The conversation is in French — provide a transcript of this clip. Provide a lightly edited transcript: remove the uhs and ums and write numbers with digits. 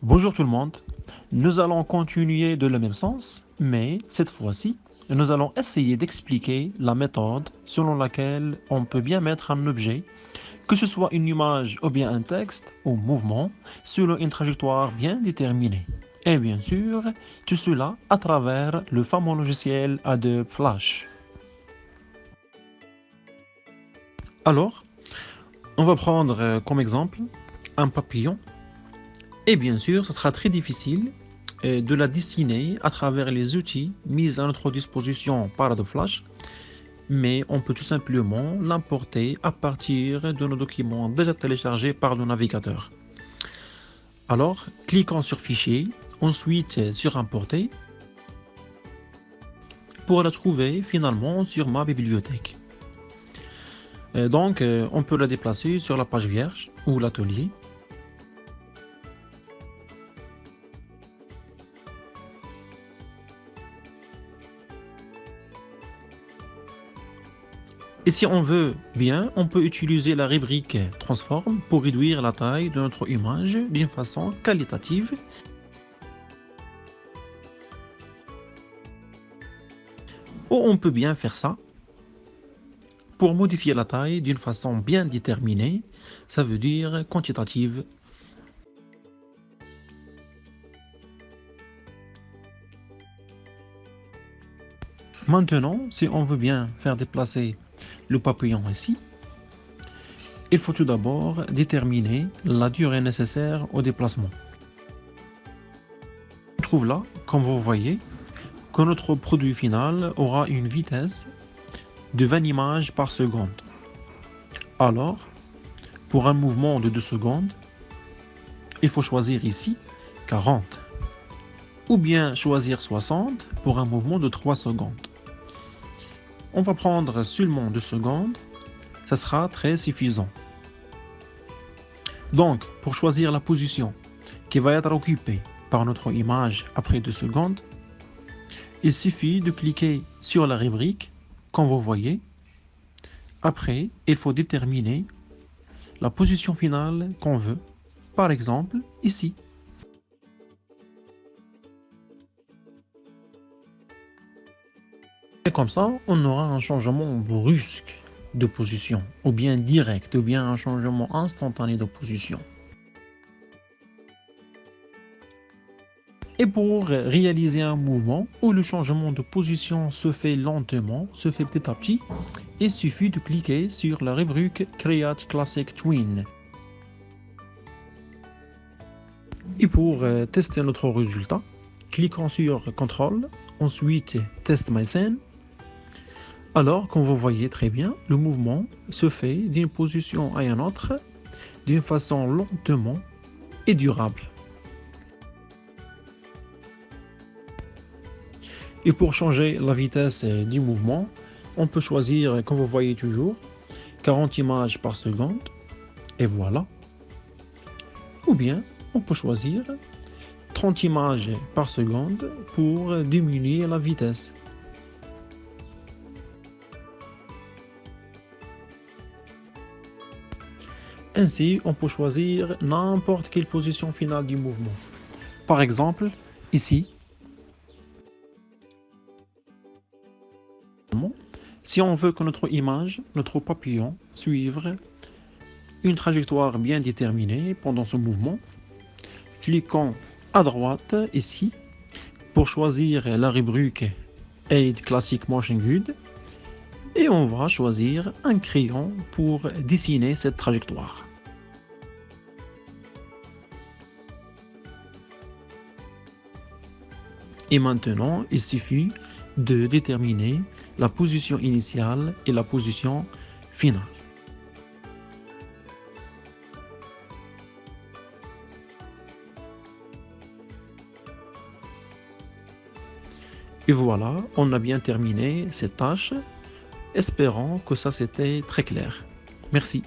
Bonjour tout le monde, nous allons continuer de le même sens, mais cette fois-ci, nous allons essayer d'expliquer la méthode selon laquelle on peut bien mettre un objet, que ce soit une image ou bien un texte ou mouvement, selon une trajectoire bien déterminée. Et bien sûr, tout cela à travers le fameux logiciel Adobe Flash. Alors, on va prendre comme exemple un papillon. Et bien sûr, ce sera très difficile de la dessiner à travers les outils mis à notre disposition par Adobe Flash, mais on peut tout simplement l'importer à partir de nos documents déjà téléchargés par le navigateur. Alors, cliquons sur Fichier, ensuite sur Importer, pour la trouver finalement sur ma bibliothèque. Donc, on peut la déplacer sur la page vierge ou l'atelier. Et si on veut bien, on peut utiliser la rubrique Transform pour réduire la taille de notre image d'une façon qualitative. Ou on peut bien faire ça pour modifier la taille d'une façon bien déterminée, ça veut dire quantitative. Maintenant, si on veut bien faire déplacer le papillon ici, il faut tout d'abord déterminer la durée nécessaire au déplacement. On trouve là, comme vous voyez, que notre produit final aura une vitesse de 20 images par seconde. Alors, pour un mouvement de 2 secondes, il faut choisir ici 40, ou bien choisir 60 pour un mouvement de 3 secondes. On va prendre seulement 2 secondes, ça sera très suffisant. Donc, pour choisir la position qui va être occupée par notre image après 2 secondes, il suffit de cliquer sur la rubrique, comme vous voyez. Après, il faut déterminer la position finale qu'on veut, par exemple ici. Et comme ça, on aura un changement brusque de position, ou bien direct, ou bien un changement instantané de position. Et pour réaliser un mouvement où le changement de position se fait lentement, se fait petit à petit, il suffit de cliquer sur la rubrique Create Classic Twin. Et pour tester notre résultat, cliquons sur Control, ensuite Test My Scene. Alors, comme vous voyez très bien, le mouvement se fait d'une position à une autre, d'une façon lentement et durable. Et pour changer la vitesse du mouvement, on peut choisir, comme vous voyez toujours, 40 images par seconde, et voilà. Ou bien, on peut choisir 30 images par seconde pour diminuer la vitesse. Ainsi, on peut choisir n'importe quelle position finale du mouvement. Par exemple, ici, si on veut que notre image, notre papillon, suive une trajectoire bien déterminée pendant ce mouvement, cliquons à droite ici pour choisir la rubrique Aid Classic Motion Guide et on va choisir un crayon pour dessiner cette trajectoire. Et maintenant, il suffit de déterminer la position initiale et la position finale. Et voilà, on a bien terminé cette tâche. Espérons que ça c'était très clair. Merci.